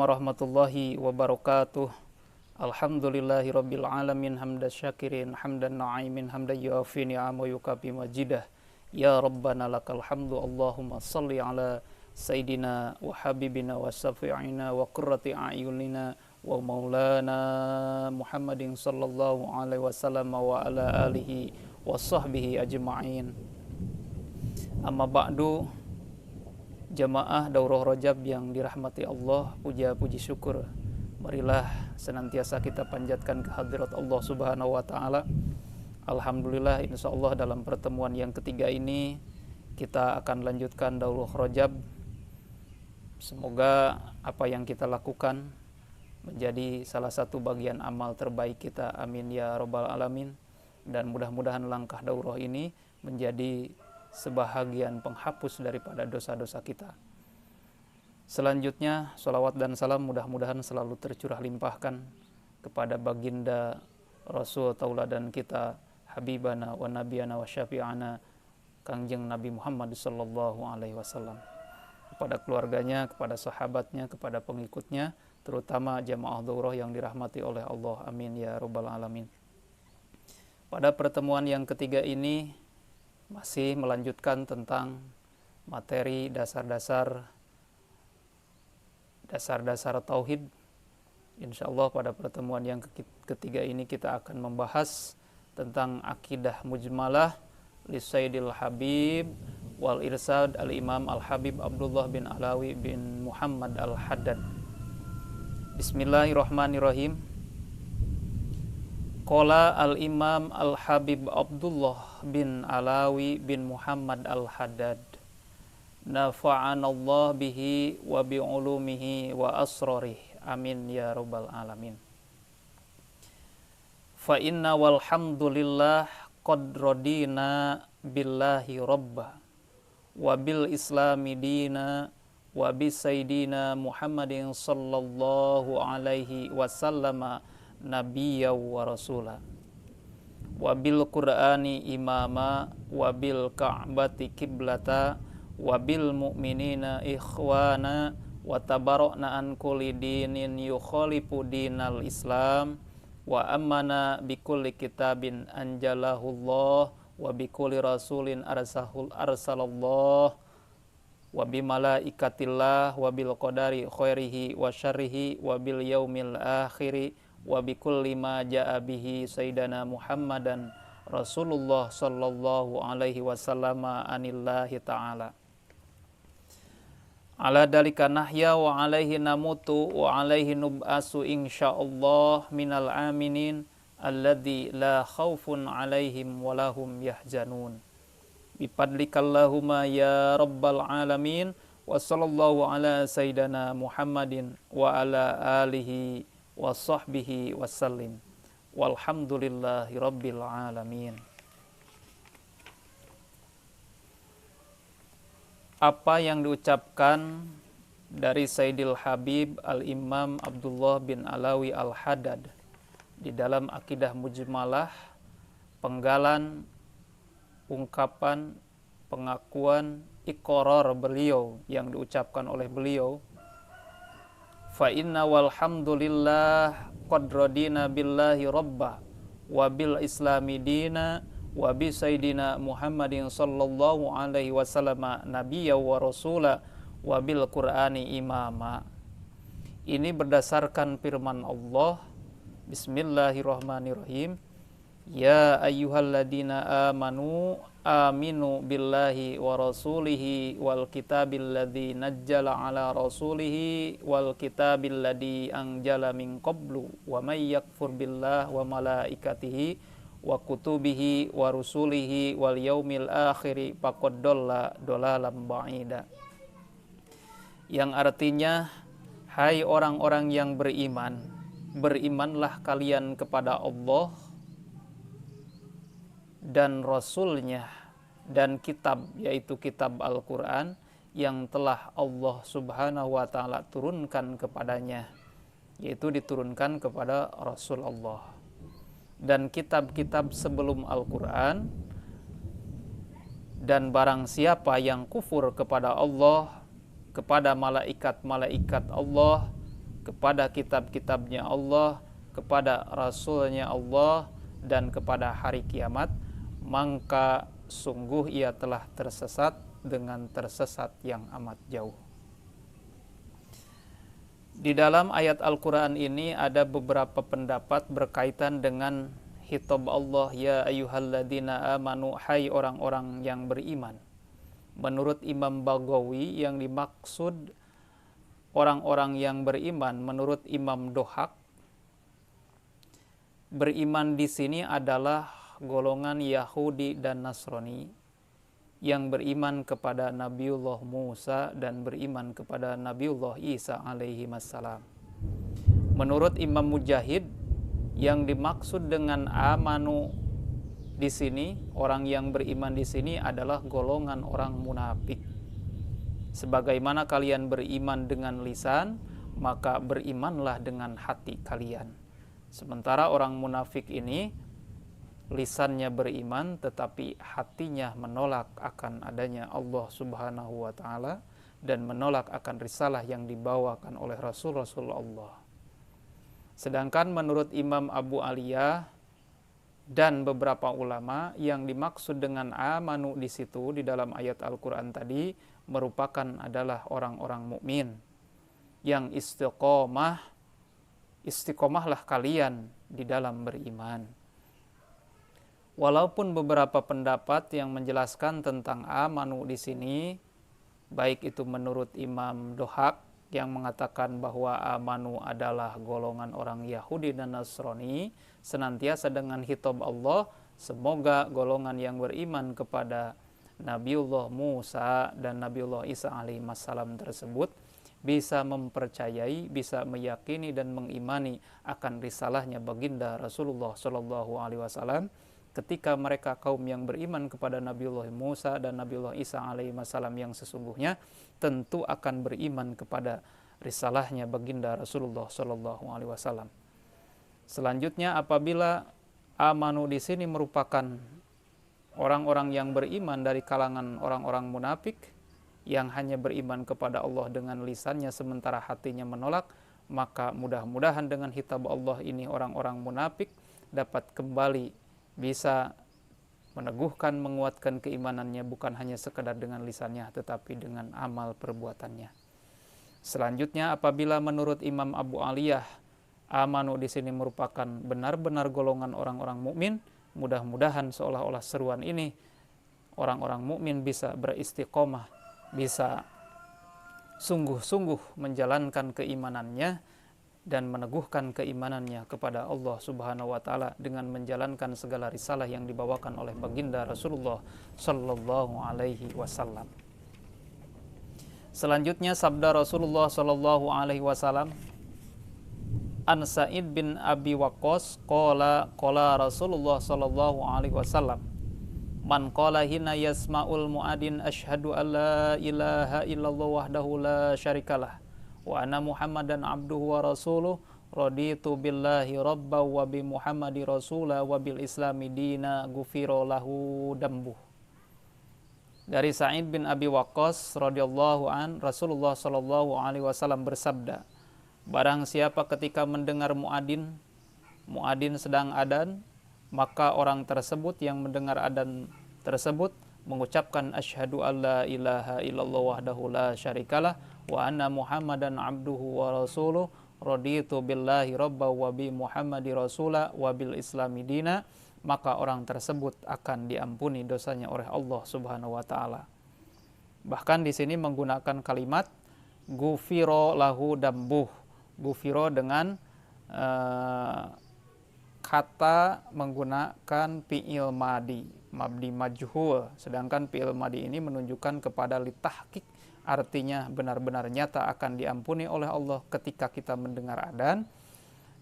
Warahmatullahi wabarakatuh. Alhamdulillahi rabbil alamin hamdan syakirin hamdan na'imin hamdan yuafi ni'ama yukafi majidah. Ya Rabbana lakal hamdu. Allahumma salli ala Sayyidina wa habibina wa syafi'ina wa qurrati a'yunina wa maulana Muhammadin sallallahu alaihi wasallam wa ala alihi wa sahbihi ajma'in. Amma ba'du. Jamaah Daurah Rajab yang dirahmati Allah, puja puji syukur marilah senantiasa kita panjatkan kehadirat Allah Subhanahu wa taala. Alhamdulillah, insyaallah dalam pertemuan yang ketiga ini kita akan lanjutkan Daurah Rajab. Semoga apa yang kita lakukan menjadi salah satu bagian amal terbaik kita. Amin ya rabbal alamin. Dan mudah-mudahan langkah daurah ini menjadi sebahagian penghapus daripada dosa-dosa kita. Selanjutnya, sholawat dan salam mudah-mudahan selalu tercurah limpahkan kepada baginda Rasul tauladan kita, Habibana wa Nabiyana wa Syafi'ana, Kangjeng Nabi Muhammad sallallahu alaihi wasallam. Kepada keluarganya, kepada sahabatnya, kepada pengikutnya, terutama jamaah daurah yang dirahmati oleh Allah. Amin ya rabbal alamin. Pada pertemuan yang ketiga ini masih melanjutkan tentang materi dasar-dasar tauhid. Insyaallah pada pertemuan yang ketiga ini kita akan membahas tentang akidah mujmalah li Sayyidil Habib wal Irsad al-Imam Al-Habib Abdullah bin Alawi bin Muhammad Al-Haddad. Bismillahirrahmanirrahim. Qala al-Imam Al-Habib Abdullah bin Alawi bin Muhammad Al-Haddad, nafa'anallah bihi wa bi'ulumihi wa asrarih. Amin ya rabbal alamin. Fa inna walhamdulillah qad radina billahi rabba wa bil islami dina wa bi sayyidina Muhammadin sallallahu alaihi wasallama nabiyya wa rasula wa bil qur'ani imama wa bil ka'bati kiblata wa bil mu'minina ikhwana wa tabarokna an kulli dinin yukhalifu dinal islam wa amana bi kulli kitabin anjalahullah wa bi kulli rasulin arsalallah wa bi malaikatillah wa bil qadari khairihi wa syarrihi wa bil yaumil akhiri wa bi kulli ma jaa bihi sayyidana Muhammadan Rasulullah sallallahu alaihi wasallam anillahi ta'ala. Ala dalika nahya wa alaihi namutu wa alaihi nub'asu insyaallah minal aminin alladzi la khaufun alaihim wa lahum yahzanun. Bifadlikallahumma ya rabbal alamin wa sallallahu ala sayyidina Muhammadin wa ala alihi wa sahbihi wasallim walhamdulillahi rabbil alamin. Apa yang diucapkan dari Sayyidil Habib Al-Imam Abdullah bin Alawi Al-Haddad di dalam akidah mujmalah, penggalan, ungkapan, pengakuan, iqrar beliau yang diucapkan oleh beliau, fa inna walhamdulillah qad radina billahi rabba wa bil islami dina wa bi sayyidina Muhammadin sallallahu alaihi wasallam nabiyya wa rasula wa bil qur'ani imama. Ini berdasarkan firman Allah. Bismillahirrahmanirrahim. Ya ayyuhalladzina amanu aminu billahi wa rasulihi wal kitabil ladzi nazzala ala rasulihi wal kitabil ladzi anjala min qablu wa may yakfur billah wa malaikatihi wa kutubihi wa rusulihi wal yaumil akhiri faqad dhalla dhalalan ba'ida. Yang artinya, hai orang-orang yang beriman, berimanlah kalian kepada Allah dan Rasulnya dan kitab, yaitu kitab Al-Quran yang telah Allah Subhanahu wa taala turunkan kepadanya, yaitu diturunkan kepada Rasulullah. Dan kitab-kitab sebelum Al-Qur'an, dan barang siapa yang kufur kepada Allah, kepada malaikat-malaikat Allah, kepada kitab-kitabnya Allah, kepada Rasulnya Allah, dan kepada hari kiamat, maka sungguh ia telah tersesat dengan tersesat yang amat jauh. Di dalam ayat Al-Quran ini ada beberapa pendapat berkaitan dengan khitab Allah, ya ayyuhalladzina amanu, hai orang-orang yang beriman. Menurut Imam Baghawi, yang dimaksud orang-orang yang beriman menurut Imam Dohak, beriman di sini adalah golongan Yahudi dan Nasrani yang beriman kepada Nabiullah Musa dan beriman kepada Nabiullah Isa alaihi wassalam. Menurut Imam Mujahid, yang dimaksud dengan amanu di sini, orang yang beriman di sini adalah golongan orang munafik. Sebagaimana kalian beriman dengan lisan, maka berimanlah dengan hati kalian. Sementara orang munafik ini lisannya beriman tetapi hatinya menolak akan adanya Allah Subhanahu wa taala dan menolak akan risalah yang dibawakan oleh Rasul-Rasul Allah. Sedangkan menurut Imam Abu Aliyah dan beberapa ulama, yang dimaksud dengan amanu di situ di dalam ayat Al-Qur'an tadi merupakan adalah orang-orang mukmin yang istiqomahlah kalian di dalam beriman. Walaupun beberapa pendapat yang menjelaskan tentang amanu di sini, baik itu menurut Imam Dohak yang mengatakan bahwa amanu adalah golongan orang Yahudi dan Nasrani, senantiasa dengan khitab Allah, semoga golongan yang beriman kepada Nabiullah Musa dan Nabiullah Isa alaihi wassalam tersebut bisa mempercayai, bisa meyakini dan mengimani akan risalahnya baginda Rasulullah Shallallahu alaihi wasallam, ketika mereka kaum yang beriman kepada Nabiullah Musa dan Nabiullah Isa alaihi wassalam yang sesungguhnya tentu akan beriman kepada risalahnya baginda Rasulullah Shallallahu alaihi wasallam. Selanjutnya, apabila amanu di sini merupakan orang-orang yang beriman dari kalangan orang-orang munafik yang hanya beriman kepada Allah dengan lisannya sementara hatinya menolak, maka mudah-mudahan dengan khitab Allah ini orang-orang munafik dapat kembali bisa meneguhkan, menguatkan keimanannya bukan hanya sekadar dengan lisannya tetapi dengan amal perbuatannya. Selanjutnya, apabila menurut Imam Abu Aliyah amanu di sini merupakan benar-benar golongan orang-orang mukmin, mudah-mudahan seolah-olah seruan ini orang-orang mukmin bisa beristiqomah, bisa sungguh-sungguh menjalankan keimanannya dan meneguhkan keimanannya kepada Allah Subhanahu wa taala dengan menjalankan segala risalah yang dibawakan oleh baginda Rasulullah sallallahu alaihi wasallam. Selanjutnya sabda Rasulullah sallallahu alaihi wasallam, An Sa'id bin Abi Waqqas qala Rasulullah sallallahu alaihi wasallam, man qala hina yasma'ul mu'adin asyhadu an la ilaha illallah wahdahu la syarikalah wa anna Muhammadan abduhu wa rasuluh raditu billahi rabba wa bi Muhammadi rasula wa bil islami dina ghufira lahu dambuh. Dari Sa'id bin Abi Waqqas radhiyallahu an, Rasulullah sallallahu alaihi wasallam bersabda, barang siapa ketika mendengar muadzin sedang adzan, maka orang tersebut yang mendengar adzan tersebut mengucapkan asyhadu alla ilaha illallah wahdahu la syarikalah wa anna Muhammadan abduhu wa rasuluh raditu billahi rabba wa bi Muhammadi rasula wa bil islami dina, maka orang tersebut akan diampuni dosanya oleh Allah Subhanahu wa taala. Bahkan di sini menggunakan kalimat ghufira lahu dambuh. Ghufira dengan kata menggunakan fi'il madi, mabni majhul, sedangkan fi'il madi ini menunjukkan kepada litahqiq, artinya benar-benar nyata akan diampuni oleh Allah ketika kita mendengar adzan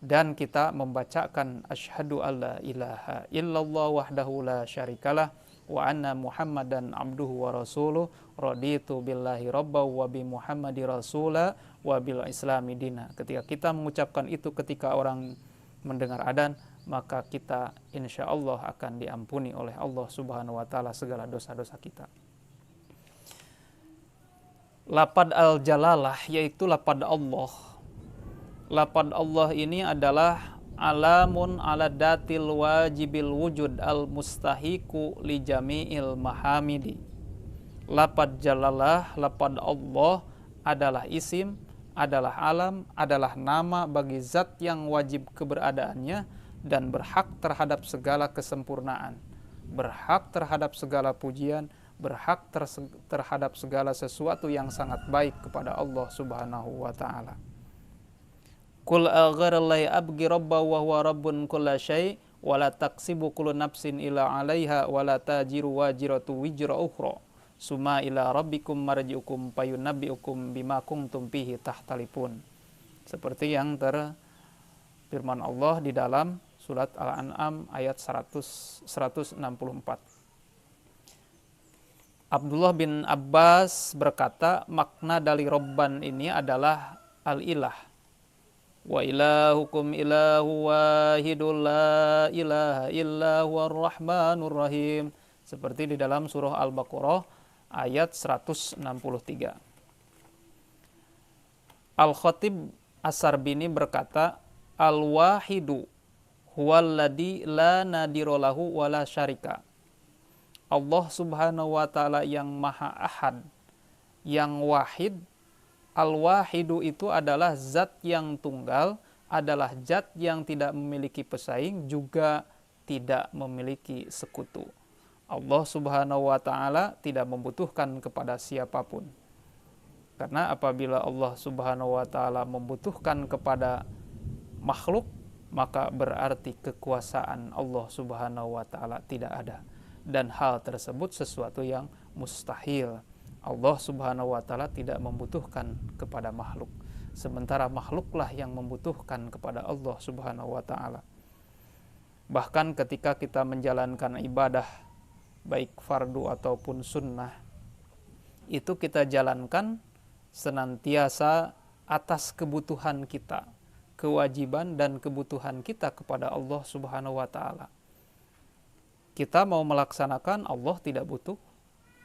dan kita membacakan asyhadu alla ilaha illallah wahdahu la syarikalah wa anna Muhammadan abduhu wa rasuluh raditu billahi rabba wa bi Muhammadi rasula wa bil islami dina. Ketika kita mengucapkan itu ketika orang mendengar adzan, maka kita insya Allah akan diampuni oleh Allah Subhanahu wa taala segala dosa-dosa kita. Lapad al-jalalah yaitu lapad Allah. Lapad Allah ini adalah alamun ala datil wajibil wujud al-mustahiku li jami'il mahamidi. Lapad jalalah, lapad Allah adalah isim, adalah alam, adalah nama bagi zat yang wajib keberadaannya dan berhak terhadap segala kesempurnaan, berhak terhadap segala pujian, berhak terhadap segala sesuatu yang sangat baik kepada Allah Subhanahu wa ta'ala. Qul agharallahi abgi rabba wa huwa rabbun kulla syai' wa la taksibu kullu nafsin ila 'alaiha wa la tajiru wajiratu wizra ukhra summa ila rabbikum marji'ukum fayunabbi'ukum bima kuntum fihi tahtalifun. Seperti yang terfirman Allah di dalam surat Al-An'am ayat 164. Abdullah bin Abbas berkata, makna dari Robban ini adalah al-ilah. Wa ilahukum ilahu wahidul la ilaha illa huwar rahmanur rahim. Seperti di dalam surah Al-Baqarah ayat 163. Al-Khatib As-Sarbini berkata, al-wahidu huwalladzi la nadira lahu wala syarika. Allah Subhanahu wa ta'ala yang maha ahad, yang wahid. Al-wahidu itu adalah zat yang tunggal, adalah zat yang tidak memiliki pesaing, juga tidak memiliki sekutu. Allah Subhanahu wa ta'ala tidak membutuhkan kepada siapapun. Karena apabila Allah Subhanahu wa ta'ala membutuhkan kepada makhluk, maka berarti kekuasaan Allah Subhanahu wa ta'ala tidak ada. Dan hal tersebut sesuatu yang mustahil. Allah Subhanahu wa ta'ala tidak membutuhkan kepada makhluk, sementara makhluklah yang membutuhkan kepada Allah Subhanahu wa ta'ala. Bahkan ketika kita menjalankan ibadah baik fardu ataupun sunnah, itu kita jalankan senantiasa atas kebutuhan kita, kewajiban dan kebutuhan kita kepada Allah Subhanahu wa ta'ala. Kita mau melaksanakan, Allah tidak butuh.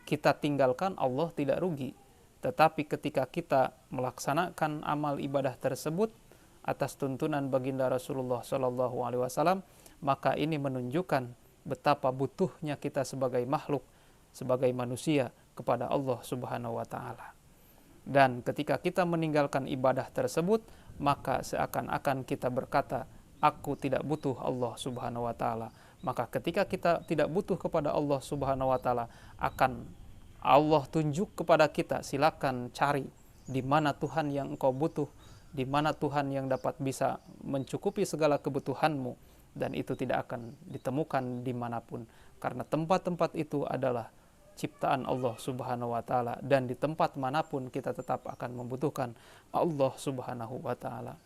Kita tinggalkan, Allah tidak rugi. Tetapi ketika kita melaksanakan amal ibadah tersebut atas tuntunan baginda Rasulullah SAW, maka ini menunjukkan betapa butuhnya kita sebagai makhluk, sebagai manusia kepada Allah Subhanahu wa ta'ala. Dan ketika kita meninggalkan ibadah tersebut, maka seakan-akan kita berkata, aku tidak butuh Allah Subhanahu wa ta'ala. Maka ketika kita tidak butuh kepada Allah Subhanahu wa ta'ala, akan Allah tunjuk kepada kita, silakan cari di mana Tuhan yang engkau butuh, di mana Tuhan yang dapat bisa mencukupi segala kebutuhanmu, dan itu tidak akan ditemukan dimanapun, karena tempat-tempat itu adalah ciptaan Allah Subhanahu wa ta'ala, dan di tempat manapun kita tetap akan membutuhkan Allah Subhanahu wa ta'ala.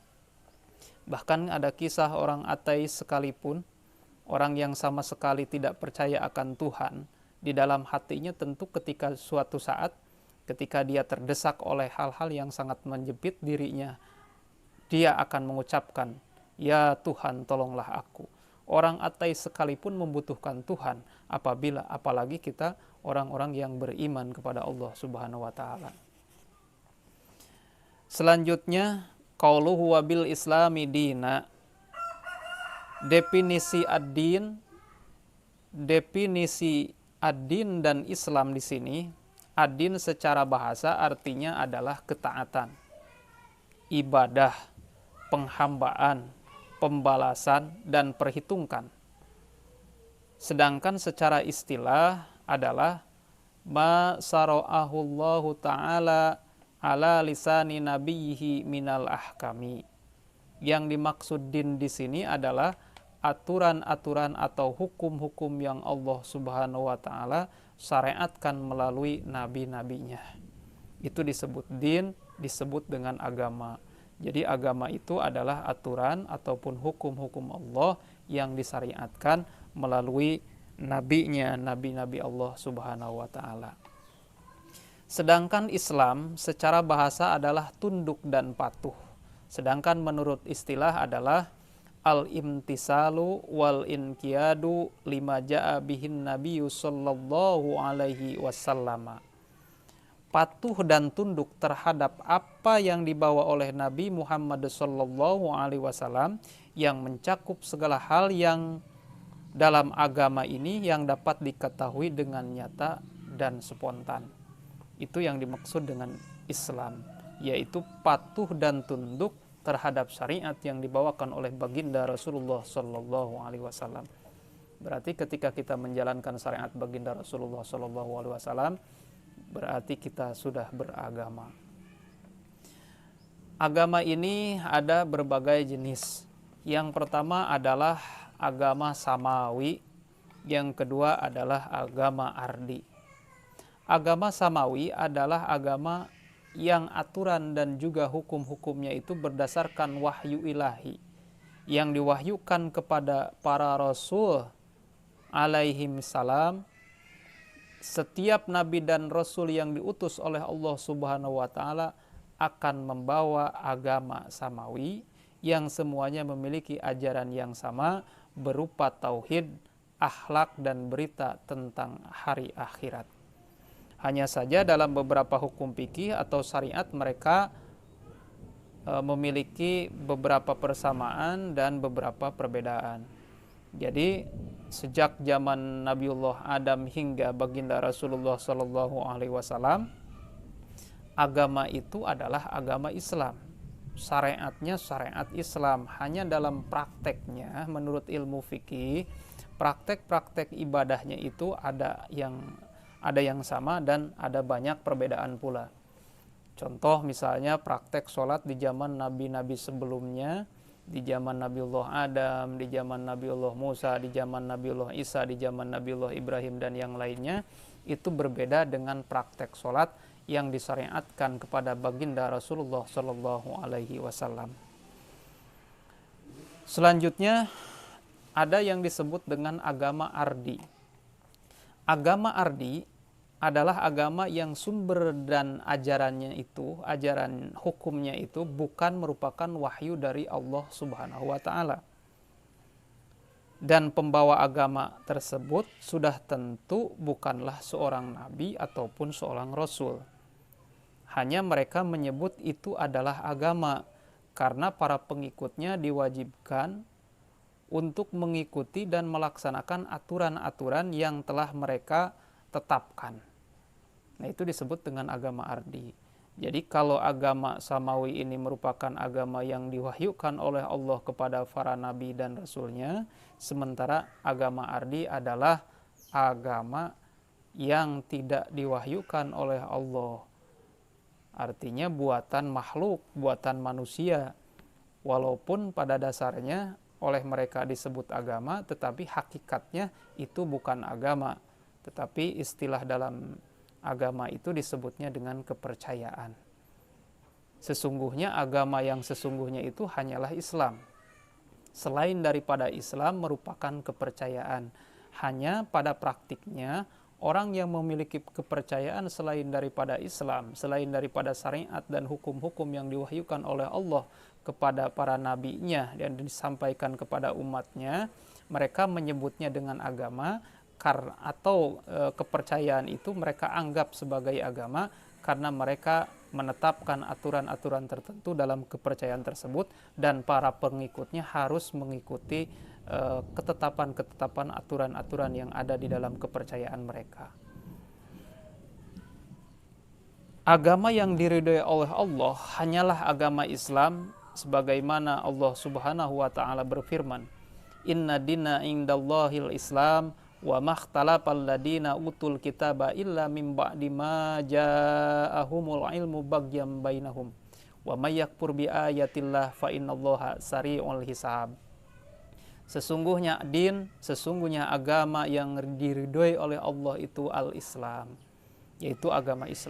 Bahkan ada kisah orang ateis sekalipun, orang yang sama sekali tidak percaya akan Tuhan, di dalam hatinya tentu ketika suatu saat, ketika dia terdesak oleh hal-hal yang sangat menjepit dirinya, dia akan mengucapkan, ya Tuhan tolonglah aku. Orang ateis sekalipun membutuhkan Tuhan, apalagi kita orang-orang yang beriman kepada Allah Subhanahu wa ta'ala. Selanjutnya, qauluhu wa bil islami dina. Definisi ad-din, definisi ad-din dan Islam di sini, ad-din secara bahasa artinya adalah ketaatan, ibadah, penghambaan, pembalasan, dan perhitungkan. Sedangkan secara istilah adalah ma sara'ahullahu ta'ala ala lisani nabiyhi minal ahkami. Yang dimaksud din di sini adalah aturan-aturan atau hukum-hukum yang Allah Subhanahu wa ta'ala syariatkan melalui nabi-nabinya. Itu disebut din, disebut dengan agama. Jadi agama itu adalah aturan ataupun hukum-hukum Allah yang disyariatkan melalui nabinya, nabi-nabi Allah Subhanahu wa taala. Sedangkan Islam secara bahasa adalah tunduk dan patuh. Sedangkan menurut istilah adalah al-imtisalu wal inqiyadu lima ja'a bihin nabiyyu sallallahu alaihi wasallam. Patuh dan tunduk terhadap apa yang dibawa oleh Nabi Muhammad sallallahu alaihi wasallam yang mencakup segala hal yang dalam agama ini yang dapat diketahui dengan nyata dan spontan. Itu yang dimaksud dengan Islam, yaitu patuh dan tunduk terhadap syariat yang dibawakan oleh baginda Rasulullah Sallallahu Alaihi Wasallam. Berarti ketika kita menjalankan syariat baginda Rasulullah Sallallahu Alaihi Wasallam, berarti kita sudah beragama. Agama ini ada berbagai jenis. Yang pertama adalah agama samawi, yang kedua adalah agama ardi. Agama samawi adalah agama yang aturan dan juga hukum-hukumnya itu berdasarkan wahyu ilahi yang diwahyukan kepada para rasul alaihim salam. Setiap nabi dan rasul yang diutus oleh Allah Subhanahu wa taala akan membawa agama samawi yang semuanya memiliki ajaran yang sama berupa tauhid, akhlak dan berita tentang hari akhirat. Hanya saja dalam beberapa hukum fikih atau syariat mereka memiliki beberapa persamaan dan beberapa perbedaan. Jadi sejak zaman Nabiullah Adam hingga baginda Rasulullah Sallallahu Alaihi Wasallam, agama itu adalah agama Islam. Syariatnya syariat Islam. Hanya dalam prakteknya menurut ilmu fikih, praktek-praktek ibadahnya itu ada yang sama dan ada banyak perbedaan pula. Contoh misalnya praktek sholat di zaman nabi-nabi sebelumnya, di zaman Nabiullah Adam, di zaman Nabiullah Musa, di zaman Nabiullah Isa, di zaman Nabiullah Ibrahim dan yang lainnya, itu berbeda dengan praktek sholat yang disyariatkan kepada baginda Rasulullah Sallallahu Alaihi Wasallam. Selanjutnya ada yang disebut dengan agama ardi. Agama ardi adalah agama yang sumber dan ajarannya itu, ajaran hukumnya itu bukan merupakan wahyu dari Allah Subhanahu wa taala. Dan pembawa agama tersebut sudah tentu bukanlah seorang nabi ataupun seorang rasul. Hanya mereka menyebut itu adalah agama karena para pengikutnya diwajibkan untuk mengikuti dan melaksanakan aturan-aturan yang telah mereka tetapkan. Nah, itu disebut dengan agama ardi. Jadi kalau agama samawi ini merupakan agama yang diwahyukan oleh Allah kepada para nabi dan rasulnya, sementara agama ardi adalah agama yang tidak diwahyukan oleh Allah. Artinya buatan makhluk, buatan manusia. Walaupun pada dasarnya oleh mereka disebut agama, tetapi hakikatnya itu bukan agama. Tetapi istilah dalam agama itu disebutnya dengan kepercayaan. Sesungguhnya agama yang sesungguhnya itu hanyalah Islam. Selain daripada Islam merupakan kepercayaan. Hanya pada praktiknya orang yang memiliki kepercayaan selain daripada Islam, selain daripada syariat dan hukum-hukum yang diwahyukan oleh Allah kepada para nabinya dan disampaikan kepada umatnya, mereka menyebutnya dengan agama atau kepercayaan itu mereka anggap sebagai agama karena mereka menetapkan aturan-aturan tertentu dalam kepercayaan tersebut dan para pengikutnya harus mengikuti ketetapan-ketetapan aturan-aturan yang ada di dalam kepercayaan mereka. Agama yang diridhoi oleh Allah hanyalah agama Islam, sebagaimana Allah Subhanahu wa taala berfirman, "Inna dina indallahil Islam wa makhtalafal ladina utul kitaba illa mim ba'di ma ja'ahumul ilmu bagyam bainahum wa may yakfur bi ayatillah fa innallaha sari'ul hisab." Sesungguhnya agama yang diridhoi oleh Allah itu al-Islam, yaitu agama Islam.